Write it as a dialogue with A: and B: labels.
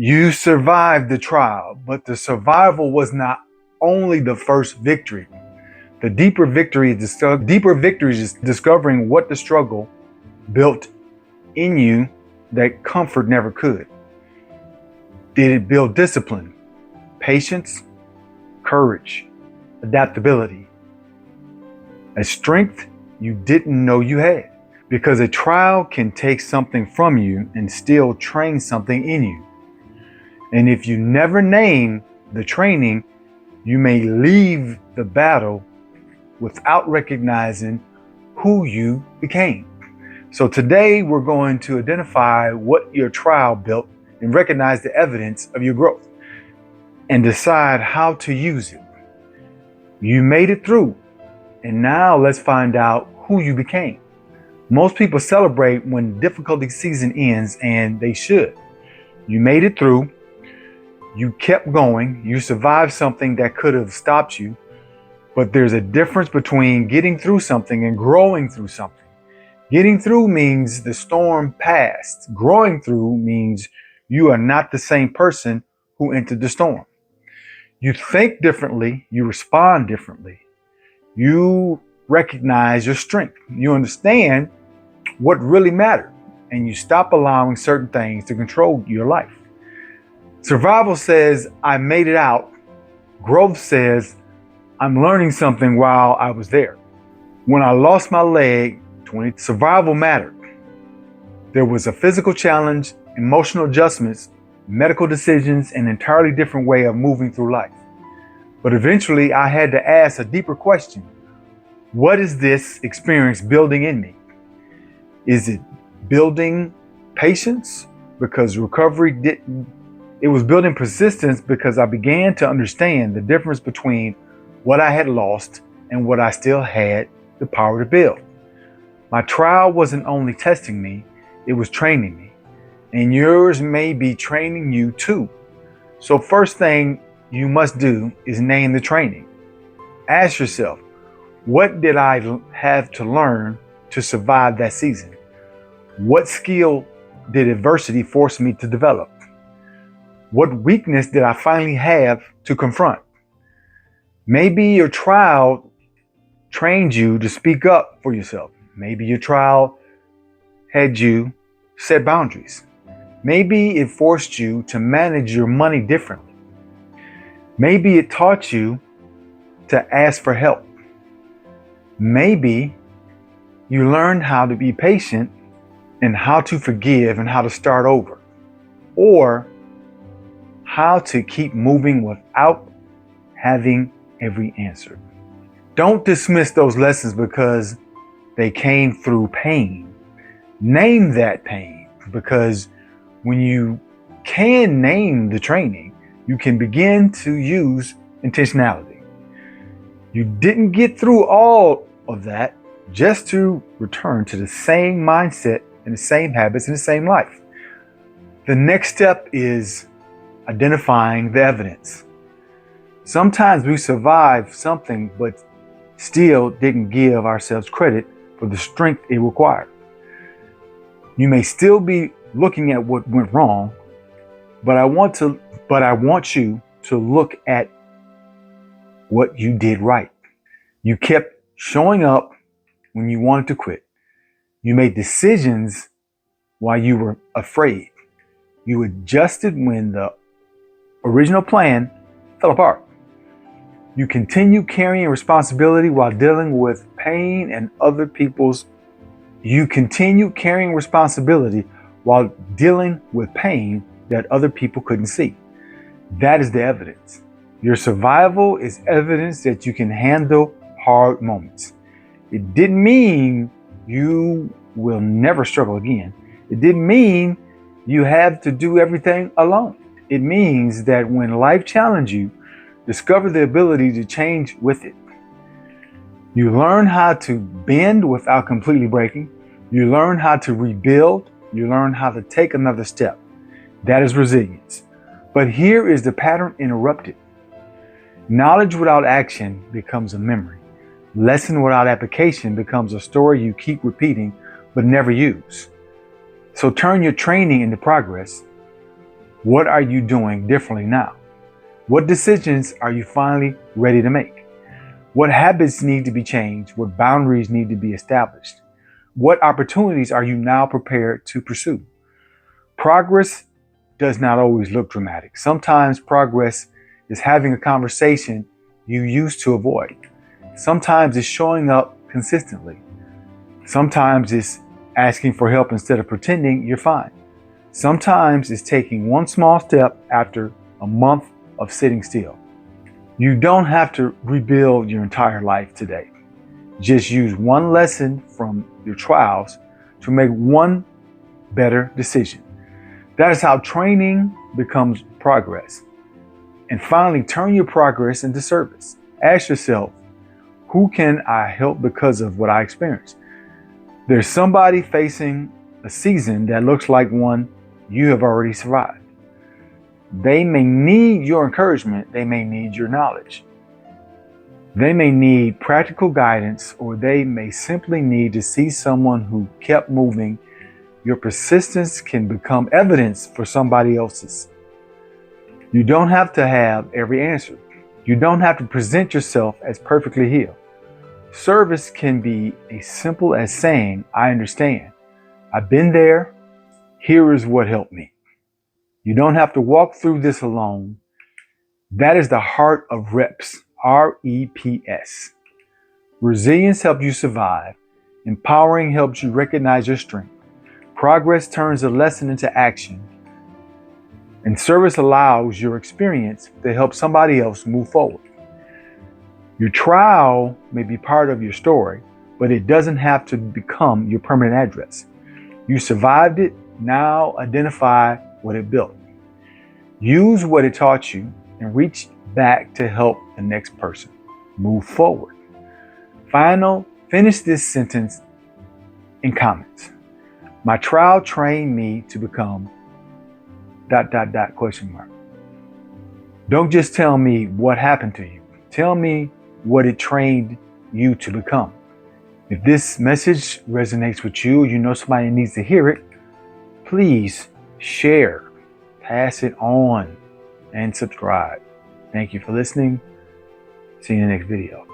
A: You survived the trial, but the survival was not only the first victory. The deeper victory is discovering what the struggle built in you that comfort never could. Did it build discipline, patience, courage, adaptability, a strength you didn't know you had? Because a trial can take something from you and still train something in you. And if you never name the training, you may leave the battle without recognizing who you became. So today we're going to identify what your trial built and recognize the evidence of your growth and decide how to use it. You made it through, and now let's find out who you became. Most people celebrate when difficulty season ends, and they should. You made it through. You kept going. You survived something that could have stopped you. But there's a difference between getting through something and growing through something. Getting through means the storm passed. Growing through means you are not the same person who entered the storm. You think differently. You respond differently. You recognize your strength. You understand what really mattered, and you stop allowing certain things to control your life. Survival says, I made it out. Growth says, I'm learning something while I was there. When I lost my leg, survival mattered. There was a physical challenge, emotional adjustments, medical decisions, an entirely different way of moving through life. But eventually I had to ask a deeper question. What is this experience building in me? Is it building patience? Because recovery didn't. It was building persistence because I began to understand the difference between what I had lost and what I still had the power to build. My trial wasn't only testing me, it was training me. And yours may be training you too. So first thing you must do is name the training. Ask yourself, what did I have to learn to survive that season? What skill did adversity force me to develop? What weakness did I finally have to confront? Maybe your trial trained you to speak up for yourself. Maybe your trial had you set boundaries. Maybe it forced you to manage your money differently. Maybe it taught you to ask for help. Maybe you learned how to be patient and how to forgive and how to start over, or how to keep moving without having every answer. Don't dismiss those lessons because they came through pain. Name that pain, because when you can name the training, you can begin to use intentionality. You didn't get through all of that just to return to the same mindset and the same habits and the same life. The next step is identifying the evidence. Sometimes we survive something but still didn't give ourselves credit for the strength it required. You may still be looking at what went wrong, but I want you to look at what you did right. You kept showing up when you wanted to quit. You made decisions while you were afraid. You adjusted when the original plan fell apart. You continue carrying responsibility while dealing with pain and other people's. You continue carrying responsibility while dealing with pain that other people couldn't see. That is the evidence. Your survival is evidence that you can handle hard moments. It didn't mean you will never struggle again. It didn't mean you have to do everything alone. It means that when life challenges you, discover the ability to change with it. You learn how to bend without completely breaking. You learn how to rebuild. You learn how to take another step. That is resilience. But here is the pattern interrupted. Knowledge without action becomes a memory. Lesson without application becomes a story you keep repeating but never use. So turn your training into progress. What are you doing differently now? What decisions are you finally ready to make? What habits need to be changed? What boundaries need to be established? What opportunities are you now prepared to pursue? Progress does not always look dramatic. Sometimes progress is having a conversation you used to avoid. Sometimes it's showing up consistently. Sometimes it's asking for help instead of pretending you're fine. Sometimes it's taking one small step after a month of sitting still. You don't have to rebuild your entire life today. Just use one lesson from your trials to make one better decision. That is how training becomes progress. And finally, turn your progress into service. Ask yourself, who can I help because of what I experienced? There's somebody facing a season that looks like one you have already survived. They may need your encouragement, they may need your knowledge. They may need practical guidance, or they may simply need to see someone who kept moving. Your persistence can become evidence for somebody else's. You don't have to have every answer. You don't have to present yourself as perfectly healed. Service can be as simple as saying, I understand. I've been there. Here is what helped me. You don't have to walk through this alone. That is the heart of R.E.P.S. R.E.P.S. Resilience helps you survive. Empowering helps you recognize your strength. Progress turns a lesson into action. And service allows your experience to help somebody else move forward. Your trial may be part of your story, but it doesn't have to become your permanent address. You survived it. Now identify what it built. Use what it taught you and reach back to help the next person move forward. Finish this sentence in comments. My trial trained me to become ... Don't just tell me what happened to you. Tell me what it trained you to become. If this message resonates with you, or you know somebody needs to hear it, please share, pass it on, and subscribe. Thank you for listening. See you in the next video.